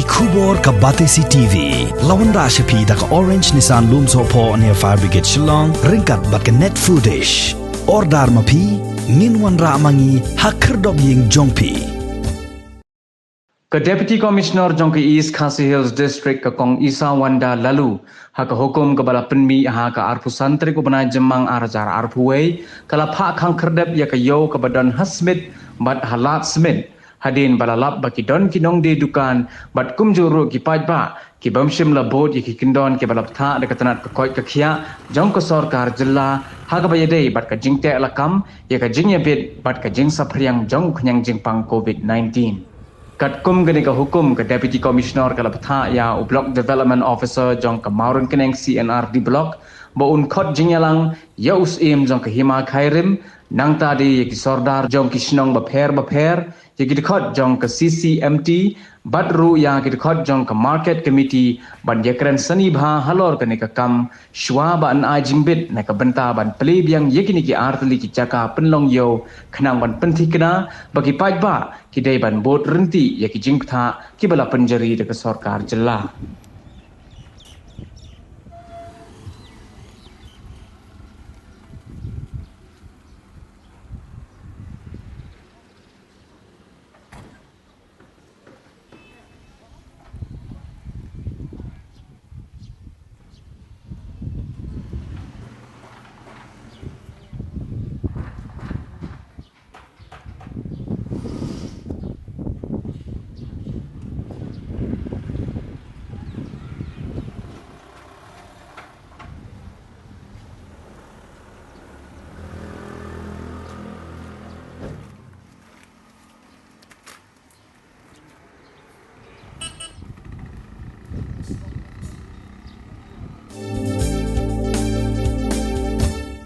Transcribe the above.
Kubor ka Batesi TV. Lawan Rashapi da ka Orange Nissan Lumso po near Fire Brigade Shillong. Ringkat bat ka net foodish. Ordar mapi. Minwan ra mangi hakerdog ying jongpi. Ke Deputy Commissioner Jongke East Khasi Hills District ke Kong Isa Wanda lalu haka hukum ke bala penmi haka arpu santri ko banai jemang arajar arpu wei kala pak khang kerdep ya ke yo ke badan hasmit bat halat smit hadin balalap baki don kinong de dukan bat kumjuru ki pajba ki bamshim la bot ki kindon ki balap tha de katanat ke koi ke khia jong ke sarkar jilla haka bayade bat ka jingte lakam ya ka jingya bit bat ka jing sapriang jong khnyang jingpang COVID-19 kat kum gani ka hukum ke Deputy Commissioner kala patha ya Block Development Officer jong ka Maurun Keneng CNR di block bo un khot jinyalang ya usim jong ka hima khairim nang tadi ya ki sordar jong ki shnong ba pher ya ki khot jong ka CCMT badru ya ki khot jong ka Market Committee ban yakran sani bha halor kani ka kam shwa ban a jingbit na ka banta ban pleb yang yakini ki artli ki chaka penlong yo khnang ban penthikna bagi pajba ki dai ban bot renti ya ki jingtha ki bala penjari de ka sarkar jilla